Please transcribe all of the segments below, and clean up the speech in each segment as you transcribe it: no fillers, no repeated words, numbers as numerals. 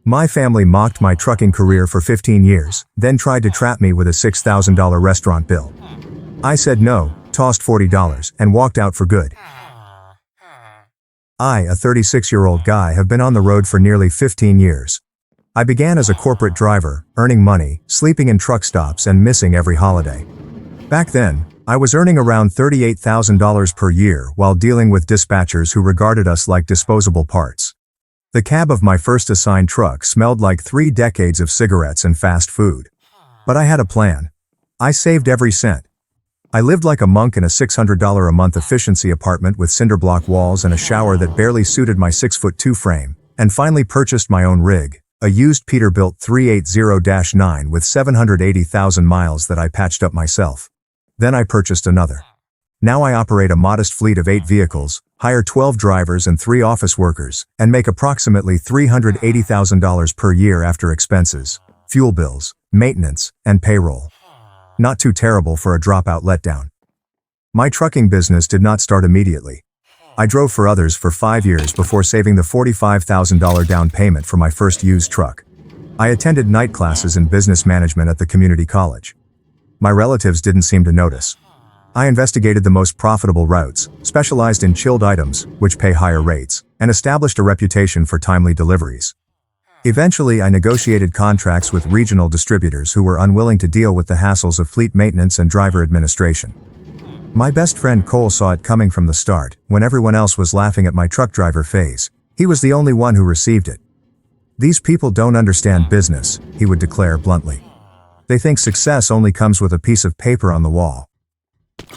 My family mocked my trucking career for 15 years, then tried to trap me with a $6,000 restaurant bill. I said no, tossed $40, and walked out for good. I, a 36-year-old guy, have been on the road for nearly 15 years. I began as a corporate driver, earning money, sleeping in truck stops, and missing every holiday. Back then, I was earning around $38,000 per year while dealing with dispatchers who regarded us like disposable parts. The cab of my first assigned truck smelled like 3 decades of cigarettes and fast food. But I had a plan. I saved every cent. I lived like a monk in a $600 a month efficiency apartment with cinder block walls and a shower that barely suited my 6'2" frame, and finally purchased my own rig, a used Peterbilt 380-9 with 780,000 miles that I patched up myself. Then I purchased another. Now I operate a modest fleet of 8 vehicles, hire 12 drivers and 3 office workers, and make approximately $380,000 per year after expenses, fuel bills, maintenance, and payroll. Not too terrible for a dropout letdown. My trucking business did not start immediately. I drove for others for 5 years before saving the $45,000 down payment for my first used truck. I attended night classes in business management at the community college. My relatives didn't seem to notice. I investigated the most profitable routes, specialized in chilled items, which pay higher rates, and established a reputation for timely deliveries. Eventually, I negotiated contracts with regional distributors who were unwilling to deal with the hassles of fleet maintenance and driver administration. My best friend Cole saw it coming from the start. When everyone else was laughing at my truck driver phase, he was the only one who received it. "These people don't understand business," he would declare bluntly. "They think success only comes with a piece of paper on the wall."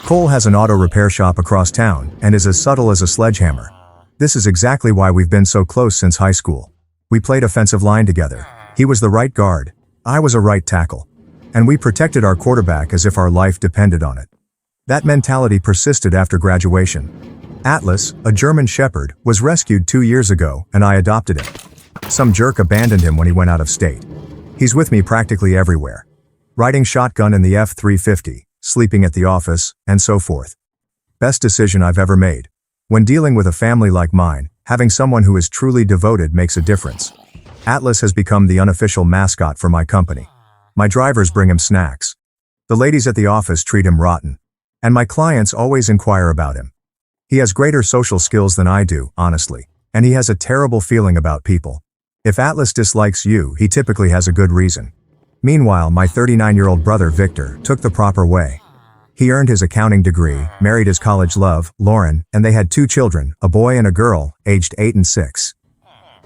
Cole has an auto repair shop across town and is as subtle as a sledgehammer. This is exactly why we've been so close since high school. We played offensive line together. He was the right guard. I was a right tackle. And we protected our quarterback as if our life depended on it. That mentality persisted after graduation. Atlas, a German Shepherd, was rescued 2 years ago, and I adopted him. Some jerk abandoned him when he went out of state. He's with me practically everywhere. Riding shotgun in the F-350, sleeping at the office, and so forth. Best decision I've ever made. When dealing with a family like mine, having someone who is truly devoted makes a difference. Atlas has become the unofficial mascot for my company. My drivers bring him snacks. The ladies at the office treat him rotten. And my clients always inquire about him. He has greater social skills than I do, honestly, and he has a terrible feeling about people. If Atlas dislikes you, he typically has a good reason. Meanwhile, my 39-year-old brother Victor took the proper way. He earned his accounting degree, married his college love, Lauren, and they had 2 children, a boy and a girl, aged 8 and 6.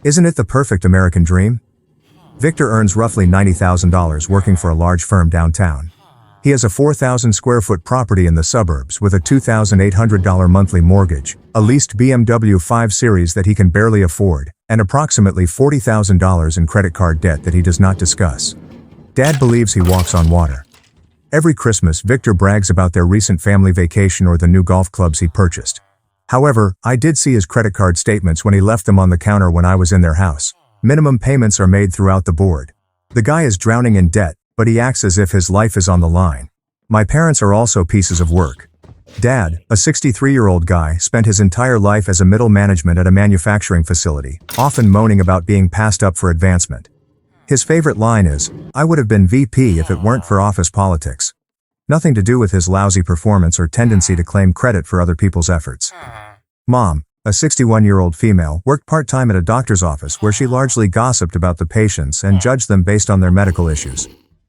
Isn't it the perfect American dream? Victor earns roughly $90,000 working for a large firm downtown. He has a 4,000 square foot property in the suburbs with a $2,800 monthly mortgage, a leased BMW 5 Series that he can barely afford, and approximately $40,000 in credit card debt that he does not discuss. Dad believes he walks on water. Every Christmas, Victor brags about their recent family vacation or the new golf clubs he purchased. However, I did see his credit card statements when he left them on the counter when I was in their house. Minimum payments are made throughout the board. The guy is drowning in debt, but he acts as if his life is on the line. My parents are also pieces of work. Dad, a 63-year-old guy, spent his entire life as a middle management at a manufacturing facility, often moaning about being passed up for advancement. His favorite line is, "I would have been VP if it weren't for office politics." Nothing to do with his lousy performance or tendency to claim credit for other people's efforts. Mom, a 61-year-old female, worked part-time at a doctor's office where she largely gossiped about the patients and judged them based on their medical issues.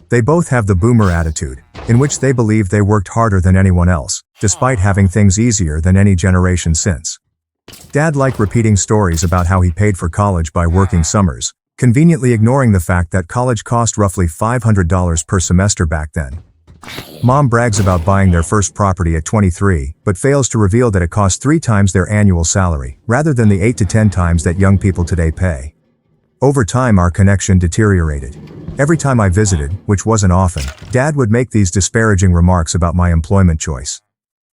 They both have the boomer attitude, in which they believe they worked harder than anyone else, despite having things easier than any generation since. Dad liked repeating stories about how he paid for college by working summers, conveniently ignoring the fact that college cost roughly $500 per semester back then. Mom brags about buying their first property at 23, but fails to reveal that it cost 3 times their annual salary, rather than the 8 to 10 times that young people today pay. Over time, our connection deteriorated. Every time I visited, which wasn't often, Dad would make these disparaging remarks about my employment choice.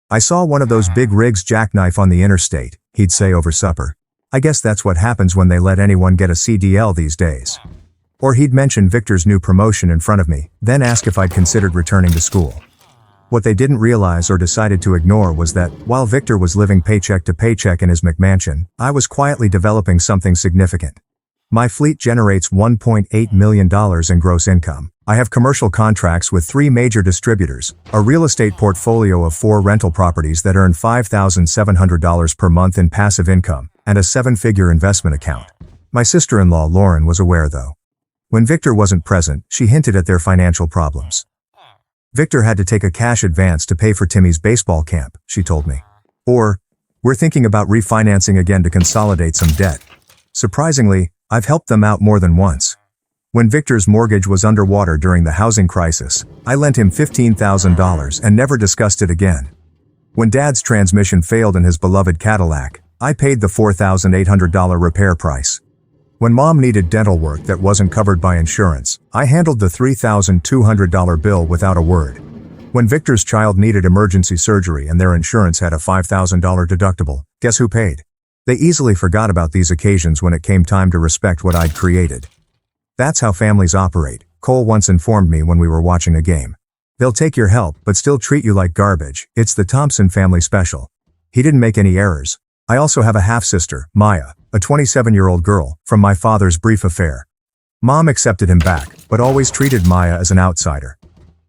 "I saw one of those big rigs jackknife on the interstate," he'd say over supper. "I guess that's what happens when they let anyone get a CDL these days." Or he'd mention Victor's new promotion in front of me, then ask if I'd considered returning to school. What they didn't realize or decided to ignore was that, while Victor was living paycheck to paycheck in his McMansion, I was quietly developing something significant. My fleet generates $1.8 million in gross income. I have commercial contracts with 3 major distributors, a real estate portfolio of 4 rental properties that earn $5,700 per month in passive income, and a 7-figure investment account. My sister-in-law Lauren was aware though. When Victor wasn't present, she hinted at their financial problems. Victor had to take a cash advance to pay for Timmy's baseball camp, she told me. Or, we're thinking about refinancing again to consolidate some debt. Surprisingly, I've helped them out more than once. When Victor's mortgage was underwater during the housing crisis, I lent him $15,000 and never discussed it again. When Dad's transmission failed in his beloved Cadillac, I paid the $4,800 repair price. When Mom needed dental work that wasn't covered by insurance, I handled the $3,200 bill without a word. When Victor's child needed emergency surgery and their insurance had a $5,000 deductible, guess who paid? They easily forgot about these occasions when it came time to respect what I'd created. That's how families operate, Cole once informed me when we were watching a game. They'll take your help but still treat you like garbage. It's the Thompson family special. He didn't make any errors. I also have a half-sister, Maya, a 27-year-old girl, from my father's brief affair. Mom accepted him back, but always treated Maya as an outsider.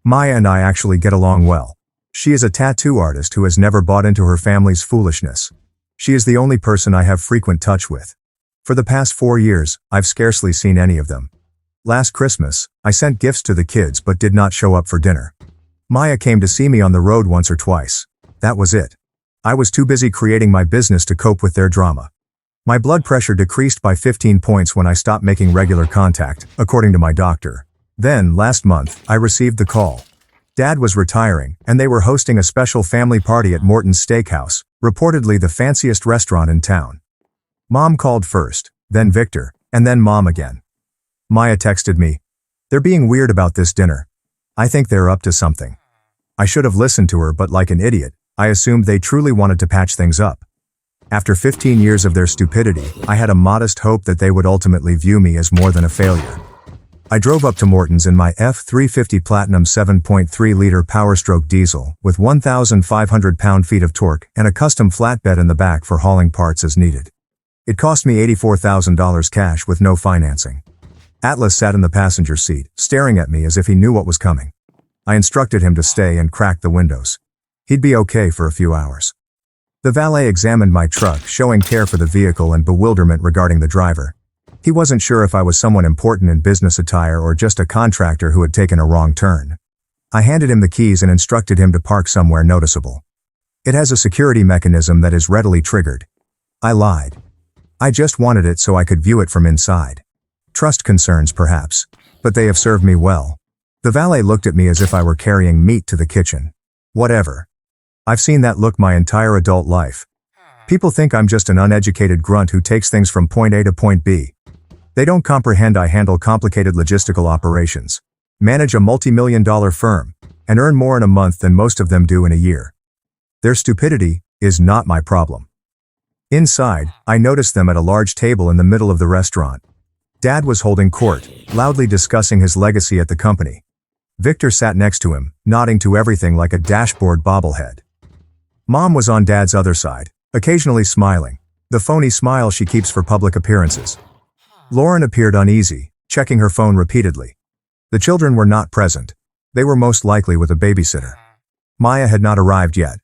Maya and I actually get along well. She is a tattoo artist who has never bought into her family's foolishness. She is the only person I have frequent touch with. For the past 4 years, I've scarcely seen any of them. Last Christmas, I sent gifts to the kids but did not show up for dinner. Maya came to see me on the road once or twice. That was it. I was too busy creating my business to cope with their drama. My blood pressure decreased by 15 points when I stopped making regular contact, according to my doctor. Then, last month, I received the call. Dad was retiring, and they were hosting a special family party at Morton's Steakhouse, reportedly the fanciest restaurant in town. Mom called first, then Victor, and then Mom again. Maya texted me, "They're being weird about this dinner. I think they're up to something." I should have listened to her, but like an idiot, I assumed they truly wanted to patch things up. After 15 years of their stupidity, I had a modest hope that they would ultimately view me as more than a failure. I drove up to Morton's in my F350 Platinum 7.3-liter Powerstroke diesel with 1,500 pound-feet of torque and a custom flatbed in the back for hauling parts as needed. It cost me $84,000 cash with no financing. Atlas sat in the passenger seat, staring at me as if he knew what was coming. I instructed him to stay and crack the windows. He'd be okay for a few hours. The valet examined my truck, showing care for the vehicle and bewilderment regarding the driver. He wasn't sure if I was someone important in business attire or just a contractor who had taken a wrong turn. I handed him the keys and instructed him to park somewhere noticeable. It has a security mechanism that is readily triggered. I lied. I just wanted it so I could view it from inside. Trust concerns, perhaps, but they have served me well. The valet looked at me as if I were carrying meat to the kitchen. Whatever. I've seen that look my entire adult life. People think I'm just an uneducated grunt who takes things from point A to point B. They don't comprehend I handle complicated logistical operations, manage a multi-million-dollar firm, and earn more in a month than most of them do in a year. Their stupidity is not my problem. Inside, I noticed them at a large table in the middle of the restaurant. Dad was holding court, loudly discussing his legacy at the company. Victor sat next to him, nodding to everything like a dashboard bobblehead. Mom was on Dad's other side, occasionally smiling, the phony smile she keeps for public appearances. Lauren appeared uneasy, checking her phone repeatedly. The children were not present. They were most likely with a babysitter. Maya had not arrived yet.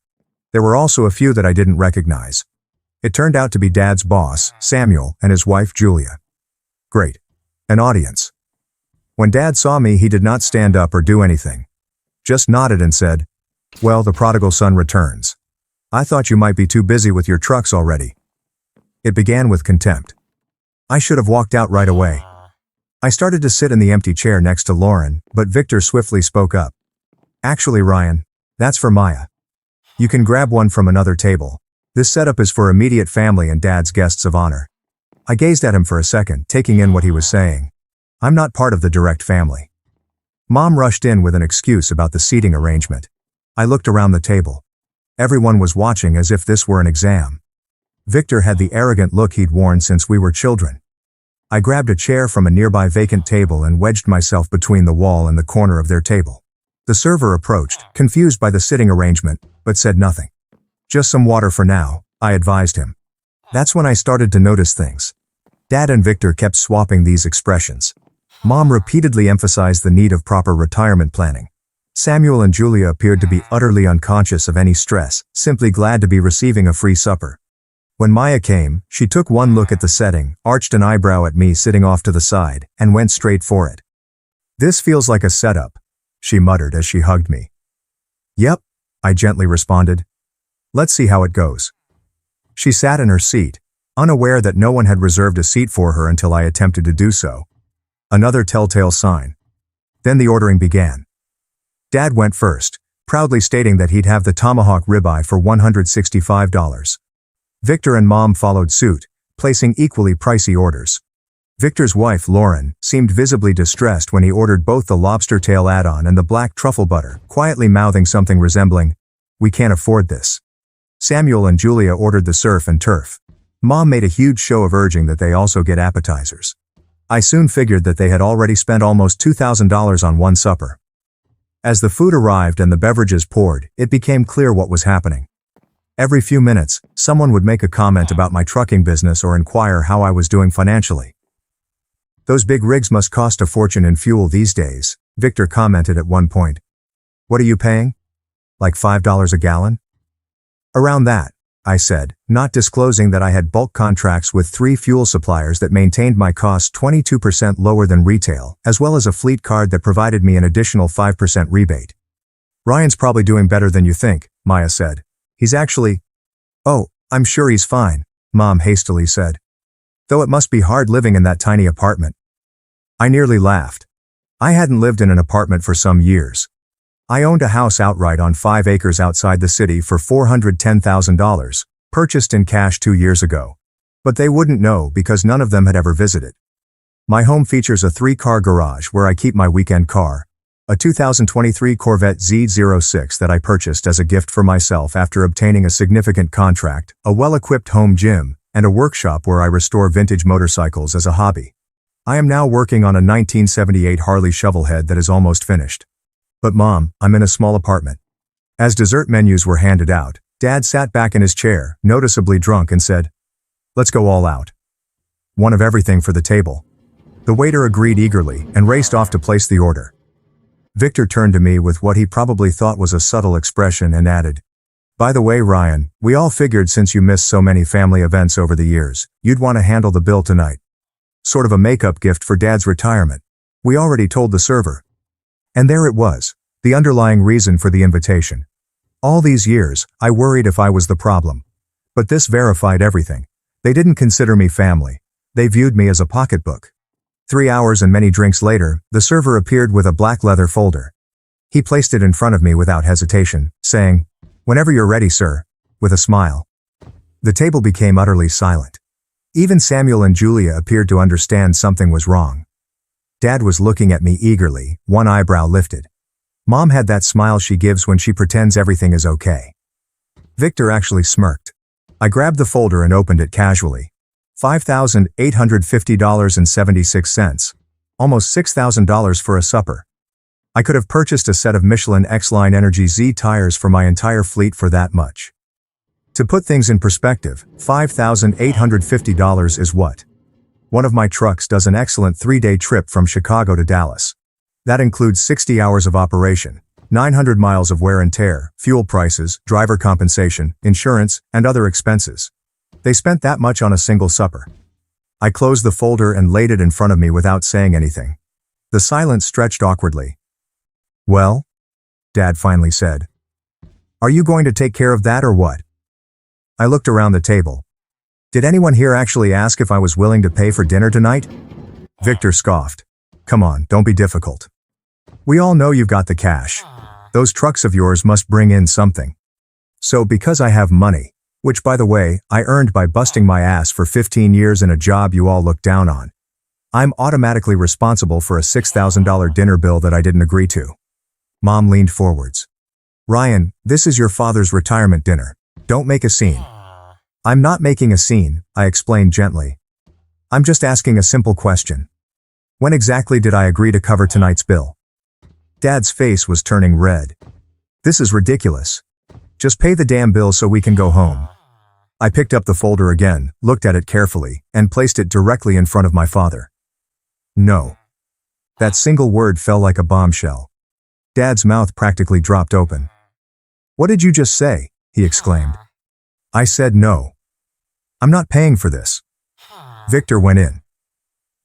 There were also a few that I didn't recognize. It turned out to be Dad's boss, Samuel, and his wife, Julia. Great. An audience. When Dad saw me, he did not stand up or do anything. Just nodded and said, "Well, the prodigal son returns. I thought you might be too busy with your trucks already." It began with contempt. I should have walked out right away. I started to sit in the empty chair next to Lauren, but Victor swiftly spoke up. "Actually, Ryan, that's for Maya. You can grab one from another table. This setup is for immediate family and Dad's guests of honor." I gazed at him for a second, taking in what he was saying. I'm not part of the direct family. Mom rushed in with an excuse about the seating arrangement. I looked around the table. Everyone was watching as if this were an exam. Victor had the arrogant look he'd worn since we were children. I grabbed a chair from a nearby vacant table and wedged myself between the wall and the corner of their table. The server approached, confused by the sitting arrangement, but said nothing. "Just some water for now," I advised him. That's when I started to notice things. Dad and Victor kept swapping these expressions. Mom repeatedly emphasized the need of proper retirement planning. Samuel and Julia appeared to be utterly unconscious of any stress, simply glad to be receiving a free supper. When Maya came, she took one look at the setting, arched an eyebrow at me sitting off to the side, and went straight for it. "This feels like a setup," she muttered as she hugged me. "Yep," I gently responded. "Let's see how it goes." She sat in her seat, unaware that no one had reserved a seat for her until I attempted to do so. Another telltale sign. Then the ordering began. Dad went first, proudly stating that he'd have the tomahawk ribeye for $165. Victor and Mom followed suit, placing equally pricey orders. Victor's wife, Lauren, seemed visibly distressed when he ordered both the lobster tail add-on and the black truffle butter, quietly mouthing something resembling, "We can't afford this." Samuel and Julia ordered the surf and turf. Mom made a huge show of urging that they also get appetizers. I soon figured that they had already spent almost $2,000 on one supper. As the food arrived and the beverages poured, it became clear what was happening. Every few minutes, someone would make a comment about my trucking business or inquire how I was doing financially. "Those big rigs must cost a fortune in fuel these days," Victor commented at one point. "What are you paying? Like $5 a gallon?" "Around that," I said, not disclosing that I had bulk contracts with 3 fuel suppliers that maintained my costs 22% lower than retail, as well as a fleet card that provided me an additional 5% rebate. "Ryan's probably doing better than you think," Maya said. "He's actually—" "Oh, I'm sure he's fine," Mom hastily said. "Though it must be hard living in that tiny apartment." I nearly laughed. I hadn't lived in an apartment for some years. I owned a house outright on 5 acres outside the city for $410,000, purchased in cash 2 years ago. But they wouldn't know because none of them had ever visited. My home features a 3-car garage where I keep my weekend car, a 2023 Corvette Z06 that I purchased as a gift for myself after obtaining a significant contract, a well-equipped home gym, and a workshop where I restore vintage motorcycles as a hobby. I am now working on a 1978 Harley Shovelhead that is almost finished. "But Mom, I'm in a small apartment." As dessert menus were handed out, Dad sat back in his chair, noticeably drunk, and said, "Let's go all out. One of everything for the table." The waiter agreed eagerly and raced off to place the order. Victor turned to me with what he probably thought was a subtle expression and added, "By the way, Ryan, we all figured since you missed so many family events over the years, you'd want to handle the bill tonight. Sort of a makeup gift for Dad's retirement. We already told the server." And there it was, the underlying reason for the invitation. All these years, I worried if I was the problem. But this verified everything. They didn't consider me family. They viewed me as a pocketbook. 3 hours and many drinks later, the server appeared with a black leather folder. He placed it in front of me without hesitation, saying, "Whenever you're ready, sir," with a smile. The table became utterly silent. Even Samuel and Julia appeared to understand something was wrong. Dad was looking at me eagerly, one eyebrow lifted. Mom had that smile she gives when she pretends everything is okay. Victor actually smirked. I grabbed the folder and opened it casually. $5,850.76. Almost $6,000 for a supper. I could have purchased a set of Michelin X-Line Energy Z tires for my entire fleet for that much. To put things in perspective, $5,850 is what? One of my trucks does an excellent 3-day trip from Chicago to Dallas. That includes 60 hours of operation, 900 miles of wear and tear, fuel prices, driver compensation, insurance, and other expenses. They spent that much on a single supper. I closed the folder and laid it in front of me without saying anything. The silence stretched awkwardly. "Well?" Dad finally said. "Are you going to take care of that or what?" I looked around the table. "Did anyone here actually ask if I was willing to pay for dinner tonight?" Victor scoffed. "Come on, don't be difficult. We all know you've got the cash. Those trucks of yours must bring in something. So because I have money, which by the way, I earned by busting my ass for 15 years in a job you all look down on, I'm automatically responsible for a $6,000 dinner bill that I didn't agree to." Mom leaned forwards. "Ryan, this is your father's retirement dinner. Don't make a scene." "I'm not making a scene," I explained gently. "I'm just asking a simple question. When exactly did I agree to cover tonight's bill?" Dad's face was turning red. "This is ridiculous. Just pay the damn bill so we can go home." I picked up the folder again, looked at it carefully, and placed it directly in front of my father. No. That single word fell like a bombshell. Dad's mouth practically dropped open. "What did you just say?" he exclaimed. I said no. "I'm not paying for this." Victor went in.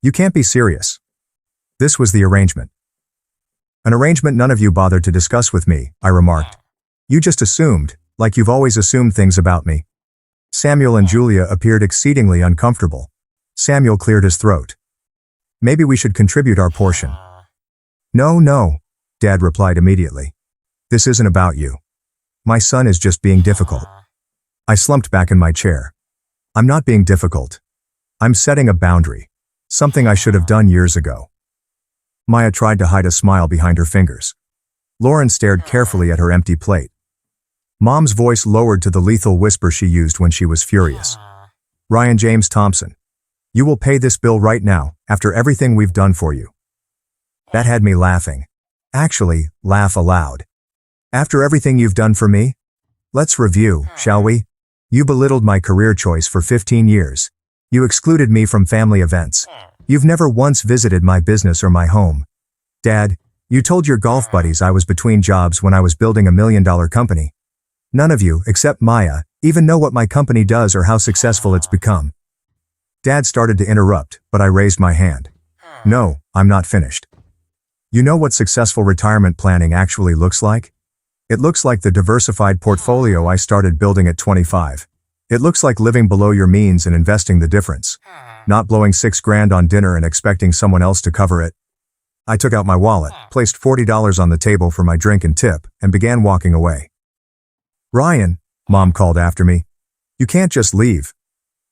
"You can't be serious." This was the arrangement. "An arrangement none of you bothered to discuss with me," I remarked. "You just assumed, like you've always assumed things about me." Samuel and Julia appeared exceedingly uncomfortable. Samuel cleared his throat. "Maybe we should contribute our portion." No, Dad replied immediately. "This isn't about you. My son is just being difficult." I slumped back in my chair. "I'm not being difficult. I'm setting a boundary. Something I should have done years ago." Maya tried to hide a smile behind her fingers. Lauren stared carefully at her empty plate. Mom's voice lowered to the lethal whisper she used when she was furious. "Ryan James Thompson, you will pay this bill right now, after everything we've done for you." That had me laughing. Actually, laugh aloud. "After everything you've done for me? Let's review, shall we? You belittled my career choice for 15 years. You excluded me from family events. You've never once visited my business or my home. Dad, you told your golf buddies I was between jobs when I was building a $1 million company. None of you, except Maya, even know what my company does or how successful it's become." Dad started to interrupt, but I raised my hand. "No, I'm not finished. You know what successful retirement planning actually looks like? It looks like the diversified portfolio I started building at 25. It looks like living below your means and investing the difference. Not blowing $6,000 on dinner and expecting someone else to cover it." I took out my wallet, placed $40 on the table for my drink and tip, and began walking away. "Ryan," Mom called after me. "You can't just leave."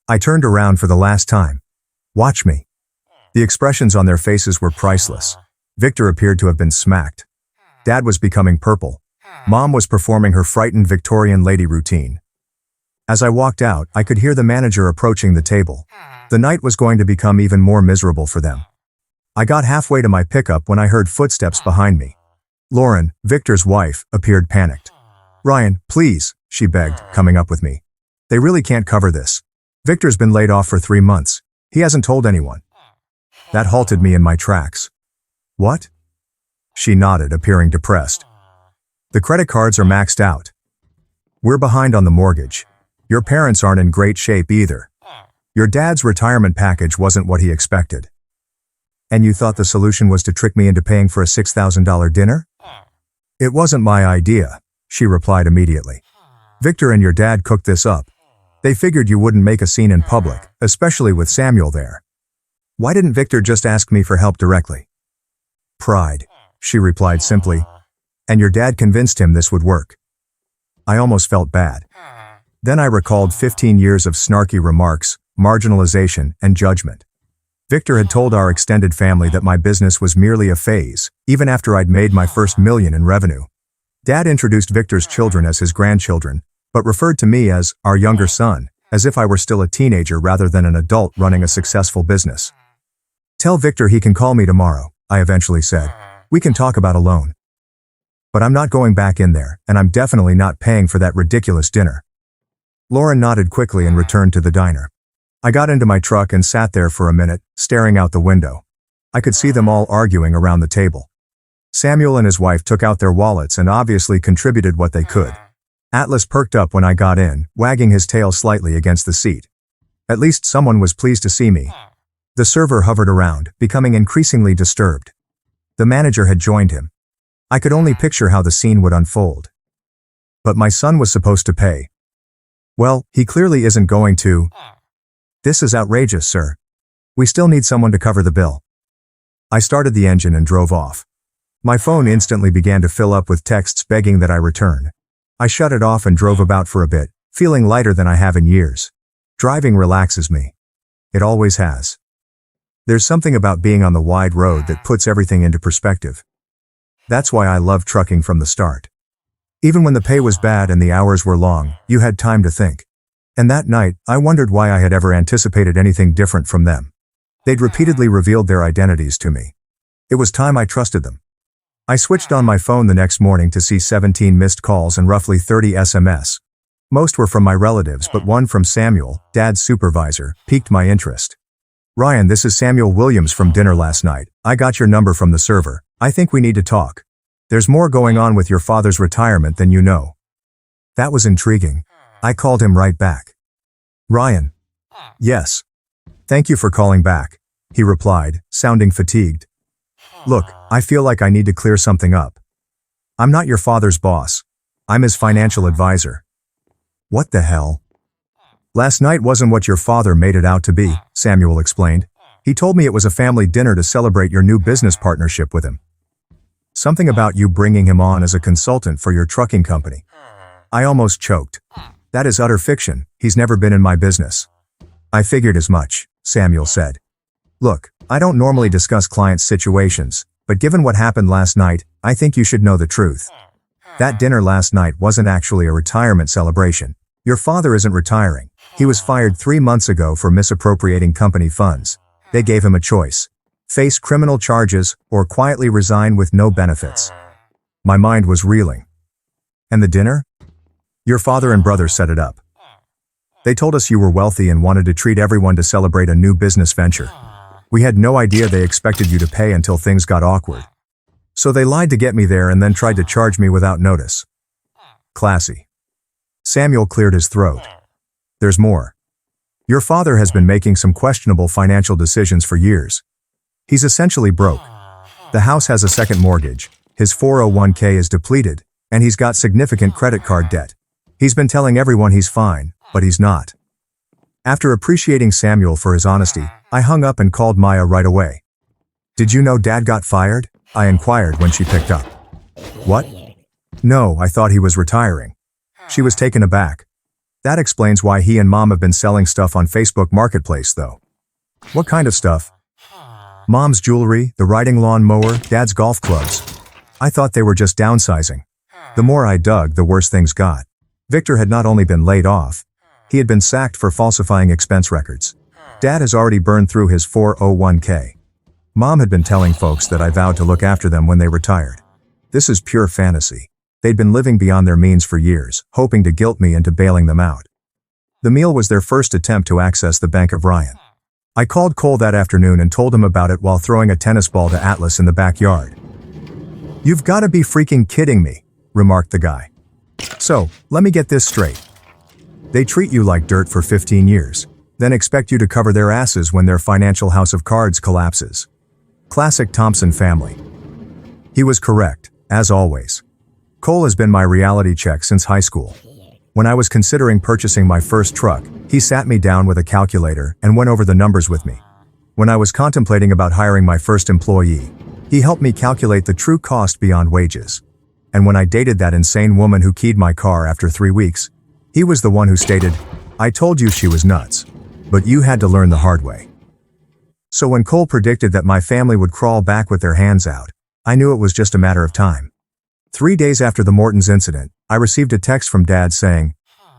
I turned around for the last time. "Watch me." The expressions on their faces were priceless. Victor appeared to have been smacked. Dad was becoming purple. Mom was performing her frightened Victorian lady routine. As I walked out, I could hear the manager approaching the table. The night was going to become even more miserable for them. I got halfway to my pickup when I heard footsteps behind me. Lauren, Victor's wife, appeared panicked. "Ryan, please," she begged, coming up with me. "They really can't cover this. Victor's been laid off for 3 months. He hasn't told anyone." That halted me in my tracks. "What?" She nodded, appearing depressed. "The credit cards are maxed out. We're behind on the mortgage. Your parents aren't in great shape either. Your dad's retirement package wasn't what he expected. And you thought the solution was to trick me into paying for a $6,000 dinner?" "It wasn't my idea," she replied immediately. "Victor and your dad cooked this up. They figured you wouldn't make a scene in public, especially with Samuel there. Why didn't Victor just ask me for help directly?" "Pride," she replied simply. "And your dad convinced him this would work." I almost felt bad. Then I recalled 15 years of snarky remarks, marginalization, and judgment. Victor had told our extended family that my business was merely a phase, even after I'd made my first $1 million in revenue. Dad introduced Victor's children as his grandchildren, but referred to me as our younger son, as if I were still a teenager rather than an adult running a successful business. "Tell Victor he can call me tomorrow," I eventually said. "We can talk about a loan. But I'm not going back in there, and I'm definitely not paying for that ridiculous dinner." Lauren nodded quickly and returned to the diner. I got into my truck and sat there for a minute, staring out the window. I could see them all arguing around the table. Samuel and his wife took out their wallets and obviously contributed what they could. Atlas perked up when I got in, wagging his tail slightly against the seat. At least someone was pleased to see me. The server hovered around, becoming increasingly disturbed. The manager had joined him. I could only picture how the scene would unfold. But my son was supposed to pay. Well, he clearly isn't going to. "This is outrageous, sir. We still need someone to cover the bill." I started the engine and drove off. My phone instantly began to fill up with texts begging that I return. I shut it off and drove about for a bit, feeling lighter than I have in years. Driving relaxes me. It always has. There's something about being on the wide road that puts everything into perspective. That's why I love trucking from the start. Even when the pay was bad and the hours were long, you had time to think. And that night, I wondered why I had ever anticipated anything different from them. They'd repeatedly revealed their identities to me. It was time I trusted them. I switched on my phone the next morning to see 17 missed calls and roughly 30 SMS. Most were from my relatives, but one from Samuel, Dad's supervisor, piqued my interest. "Ryan, this is Samuel Williams from dinner last night. I got your number from the server. I think we need to talk. There's more going on with your father's retirement than you know." That was intriguing. I called him right back. "Ryan." "Yes. Thank you for calling back," he replied, sounding fatigued. "Look, I feel like I need to clear something up. I'm not your father's boss. I'm his financial advisor." "What the hell?" "Last night wasn't what your father made it out to be," Samuel explained. "He told me it was a family dinner to celebrate your new business partnership with him. Something about you bringing him on as a consultant for your trucking company." I almost choked. "That is utter fiction. He's never been in my business." "I figured as much," Samuel said. "Look, I don't normally discuss clients' situations, but given what happened last night, I think you should know the truth. That dinner last night wasn't actually a retirement celebration. Your father isn't retiring. He was fired 3 months ago for misappropriating company funds. They gave him a choice: face criminal charges or quietly resign with no benefits." My mind was reeling. "And the dinner?" "Your father and brother set it up. They told us you were wealthy and wanted to treat everyone to celebrate a new business venture. We had no idea they expected you to pay until things got awkward. So they lied to get me there and then tried to charge me without notice." Classy. Samuel cleared his throat. "There's more. Your father has been making some questionable financial decisions for years. He's essentially broke. The house has a second mortgage, his 401k is depleted, and he's got significant credit card debt. He's been telling everyone he's fine, but he's not." After appreciating Samuel for his honesty, I hung up and called Maya right away. "Did you know Dad got fired?" I inquired when she picked up. "What?" "No, I thought he was retiring." She was taken aback. "That explains why he and Mom have been selling stuff on Facebook Marketplace, though." "What kind of stuff?" "Mom's jewelry, the riding lawn mower, Dad's golf clubs. I thought they were just downsizing." The more I dug, the worse things got. Victor had not only been laid off, he had been sacked for falsifying expense records. Dad has already burned through his 401k. Mom had been telling folks that I vowed to look after them when they retired. This is pure fantasy. They'd been living beyond their means for years, hoping to guilt me into bailing them out. The meal was their first attempt to access the bank of Ryan. I called Cole that afternoon and told him about it while throwing a tennis ball to Atlas in the backyard. "You've got to be freaking kidding me," remarked the guy. "So, let me get this straight. They treat you like dirt for 15 years, then expect you to cover their asses when their financial house of cards collapses. Classic Thompson family." He was correct, as always. Cole has been my reality check since high school. When I was considering purchasing my first truck, he sat me down with a calculator and went over the numbers with me. When I was contemplating about hiring my first employee, he helped me calculate the true cost beyond wages. And when I dated that insane woman who keyed my car after 3 weeks, he was the one who stated, "I told you she was nuts, but you had to learn the hard way." So when Cole predicted that my family would crawl back with their hands out, I knew it was just a matter of time. 3 days after the Mortons incident, I received a text from Dad saying,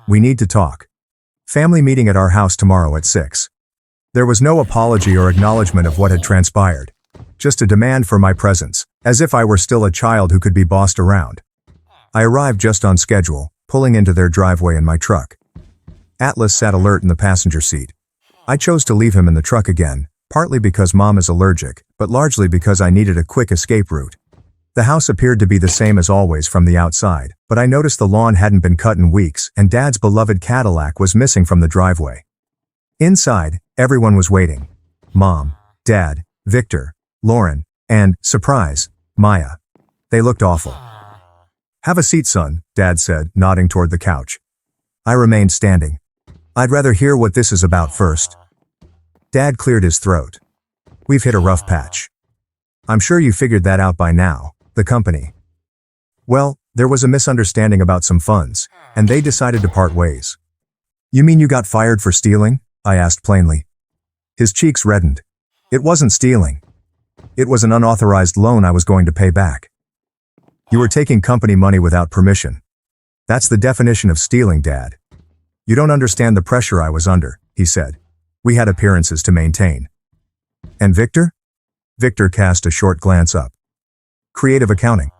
"We need to talk. Family meeting at our house tomorrow at 6. There was no apology or acknowledgement of what had transpired. Just a demand for my presence, as if I were still a child who could be bossed around. I arrived just on schedule, pulling into their driveway in my truck. Atlas sat alert in the passenger seat. I chose to leave him in the truck again, partly because Mom is allergic, but largely because I needed a quick escape route. The house appeared to be the same as always from the outside, but I noticed the lawn hadn't been cut in weeks and Dad's beloved Cadillac was missing from the driveway. Inside, everyone was waiting. Mom, Dad, Victor, Lauren, and, surprise, Maya. They looked awful. "Have a seat, son," Dad said, nodding toward the couch. I remained standing. "I'd rather hear what this is about first." Dad cleared his throat. "We've hit a rough patch. I'm sure you figured that out by now, the company. Well, there was a misunderstanding about some funds, and they decided to part ways." "You mean you got fired for stealing?" I asked plainly. His cheeks reddened. "It wasn't stealing. It was an unauthorized loan I was going to pay back." "You were taking company money without permission. That's the definition of stealing, Dad." "You don't understand the pressure I was under," he said. "We had appearances to maintain." "And Victor?" Victor cast a short glance up. "Creative accounting.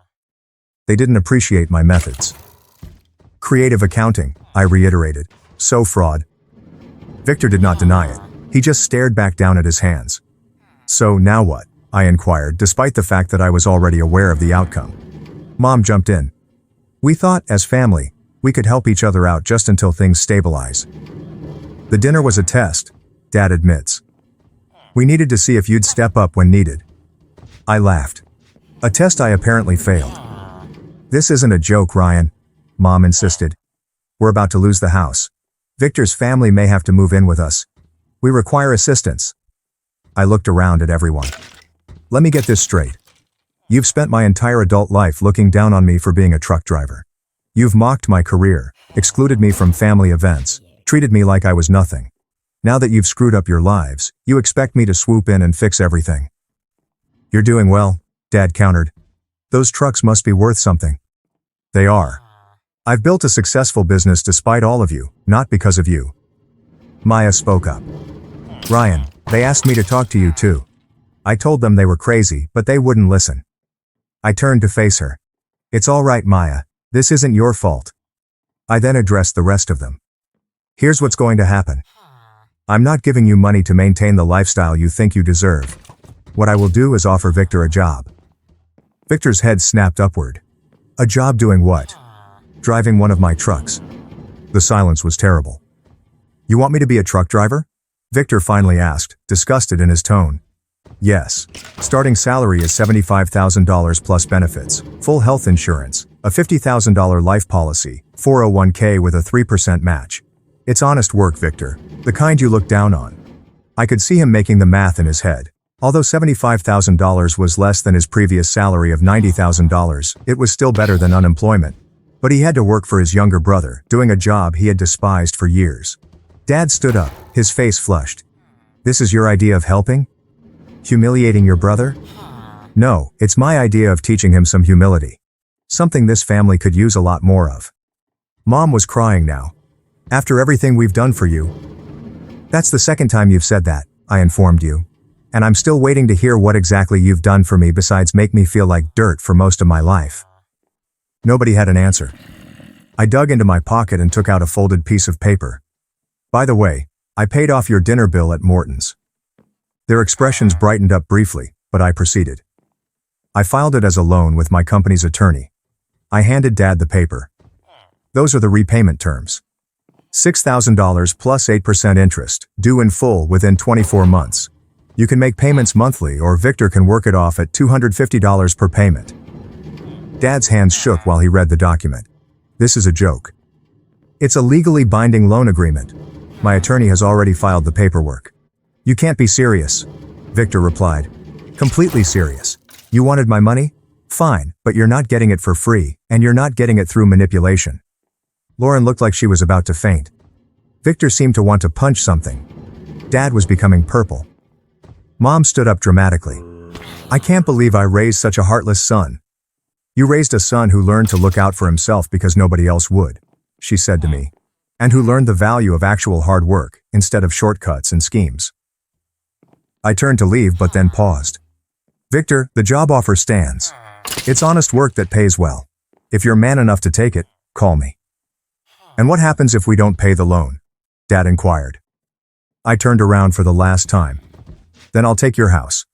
They didn't appreciate my methods." Creative accounting, I reiterated. So fraud. Victor did not deny it. He just stared back down at his hands. So now what? I inquired, despite the fact that I was already aware of the outcome. Mom jumped in. We thought, as family, we could help each other out just until things stabilize. The dinner was a test, Dad admits. We needed to see if you'd step up when needed. I laughed. A test I apparently failed. This isn't a joke, Ryan, Mom insisted. We're about to lose the house. Victor's family may have to move in with us. We require assistance. I looked around at everyone. Let me get this straight. You've spent my entire adult life looking down on me for being a truck driver. You've mocked my career, excluded me from family events, treated me like I was nothing. Now that you've screwed up your lives, you expect me to swoop in and fix everything. You're doing well, Dad countered. Those trucks must be worth something. They are. I've built a successful business despite all of you, not because of you. Maya spoke up. Ryan, they asked me to talk to you too. I told them they were crazy, but they wouldn't listen. I turned to face her. It's all right, Maya. This isn't your fault. I then addressed the rest of them. Here's what's going to happen. I'm not giving you money to maintain the lifestyle you think you deserve. What I will do is offer Victor a job. Victor's head snapped upward. A job doing what? Driving one of my trucks. The silence was terrible. You want me to be a truck driver? Victor finally asked, disgusted in his tone. Yes. Starting salary is $75,000 plus benefits, full health insurance, a $50,000 life policy, 401k with a 3% match. It's honest work, Victor, the kind you look down on. I could see him making the math in his head. Although $75,000 was less than his previous salary of $90,000, it was still better than unemployment. But he had to work for his younger brother, doing a job he had despised for years. Dad stood up, his face flushed. This is your idea of helping? Humiliating your brother? No, it's my idea of teaching him some humility. Something this family could use a lot more of. Mom was crying now. After everything we've done for you. That's the second time you've said that, I informed you. And I'm still waiting to hear what exactly you've done for me besides make me feel like dirt for most of my life. Nobody had an answer. I dug into my pocket and took out a folded piece of paper. By the way, I paid off your dinner bill at Morton's. Their expressions brightened up briefly, but I proceeded. I filed it as a loan with my company's attorney. I handed Dad the paper. Those are the repayment terms. $6,000 plus 8% interest, due in full within 24 months. You can make payments monthly or Victor can work it off at $250 per payment. Dad's hands shook while he read the document. This is a joke. It's a legally binding loan agreement. My attorney has already filed the paperwork. You can't be serious, Victor replied. Completely serious. You wanted my money? Fine, but you're not getting it for free, and you're not getting it through manipulation. Lauren looked like she was about to faint. Victor seemed to want to punch something. Dad was becoming purple. Mom stood up dramatically. I can't believe I raised such a heartless son. You raised a son who learned to look out for himself because nobody else would, she said to me, and who learned the value of actual hard work instead of shortcuts and schemes. I turned to leave but then paused. Victor, the job offer stands. It's honest work that pays well. If you're man enough to take it, call me. And what happens if we don't pay the loan? Dad inquired. I turned around for the last time. Then I'll take your house.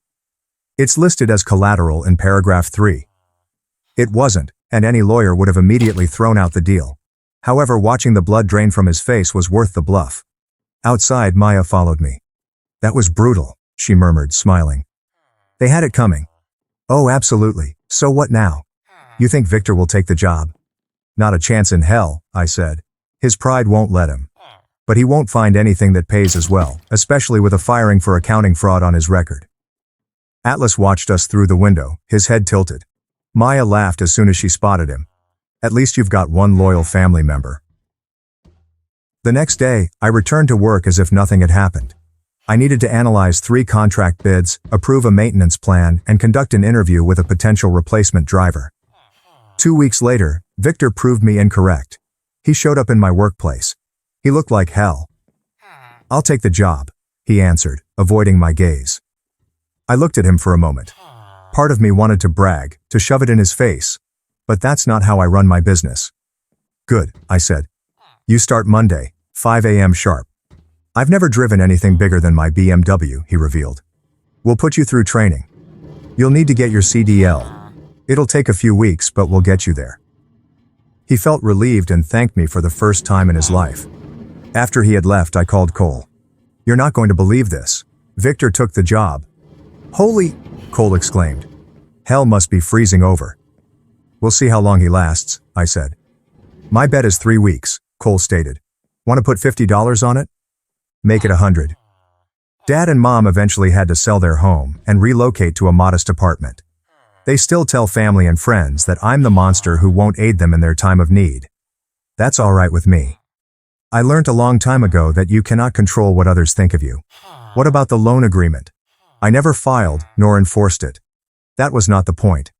It's listed as collateral in paragraph 3. It wasn't, and any lawyer would have immediately thrown out the deal. However, watching the blood drain from his face was worth the bluff. Outside, Maya followed me. That was brutal, she murmured, smiling. They had it coming. Oh, absolutely. So what now? You think Victor will take the job? Not a chance in hell, I said. His pride won't let him. But he won't find anything that pays as well, especially with a firing for accounting fraud on his record. Atlas watched us through the window, his head tilted. Maya laughed as soon as she spotted him. At least you've got one loyal family member. The next day, I returned to work as if nothing had happened. I needed to analyze 3 contract bids, approve a maintenance plan, and conduct an interview with a potential replacement driver. 2 weeks later, Victor proved me incorrect. He showed up in my workplace. He looked like hell. I'll take the job, he answered, avoiding my gaze. I looked at him for a moment. Part of me wanted to brag, to shove it in his face. But that's not how I run my business. Good, I said. You start Monday, 5 a.m. sharp. I've never driven anything bigger than my BMW, he revealed. We'll put you through training. You'll need to get your CDL. It'll take a few weeks, but we'll get you there. He felt relieved and thanked me for the first time in his life. After he had left, I called Cole. You're not going to believe this. Victor took the job. Holy, Cole exclaimed. Hell must be freezing over. We'll see how long he lasts, I said. My bet is 3 weeks, Cole stated. Want to put $50 on it? Make it 100. Dad and Mom eventually had to sell their home and relocate to a modest apartment. They still tell family and friends that I'm the monster who won't aid them in their time of need. That's all right with me. I learned a long time ago that you cannot control what others think of you. What about the loan agreement? I never filed nor enforced it. That was not the point.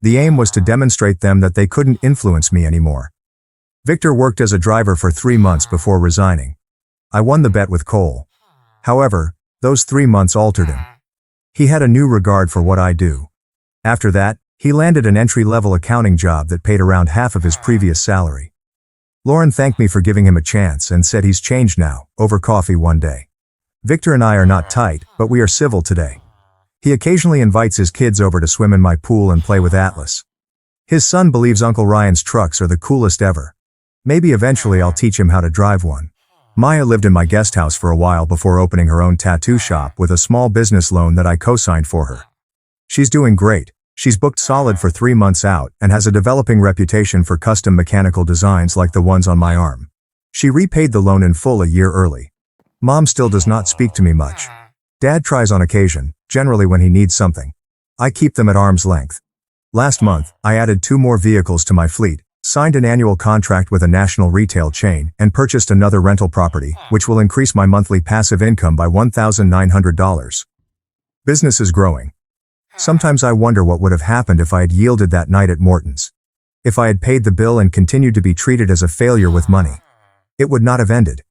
The aim was to demonstrate them that they couldn't influence me anymore. Victor worked as a driver for 3 months before resigning. I won the bet with Cole. However, those 3 months altered him. He had a new regard for what I do. After that, he landed an entry-level accounting job that paid around half of his previous salary. Lauren thanked me for giving him a chance and said he's changed now, over coffee one day. Victor and I are not tight, but we are civil today. He occasionally invites his kids over to swim in my pool and play with Atlas. His son believes Uncle Ryan's trucks are the coolest ever. Maybe eventually I'll teach him how to drive one. Maya lived in my guest house for a while before opening her own tattoo shop with a small business loan that I co-signed for her. She's doing great. She's booked solid for 3 months out and has a developing reputation for custom mechanical designs like the ones on my arm. She repaid the loan in full a year early. Mom still does not speak to me much. Dad tries on occasion, generally when he needs something. I keep them at arm's length. Last month, I added 2 more vehicles to my fleet, signed an annual contract with a national retail chain, and purchased another rental property, which will increase my monthly passive income by $1,900. Business is growing. Sometimes I wonder what would have happened if I had yielded that night at Morton's. If I had paid the bill and continued to be treated as a failure with money. It would not have ended.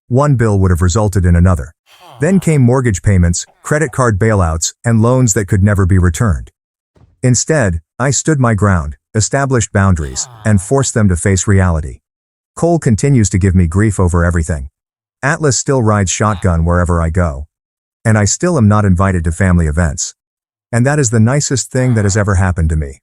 One bill would have resulted in another. Then came mortgage payments, credit card bailouts, and loans that could never be returned. Instead, I stood my ground, established boundaries, and forced them to face reality. Cole continues to give me grief over everything. Atlas still rides shotgun wherever I go. And I still am not invited to family events. And that is the nicest thing that has ever happened to me.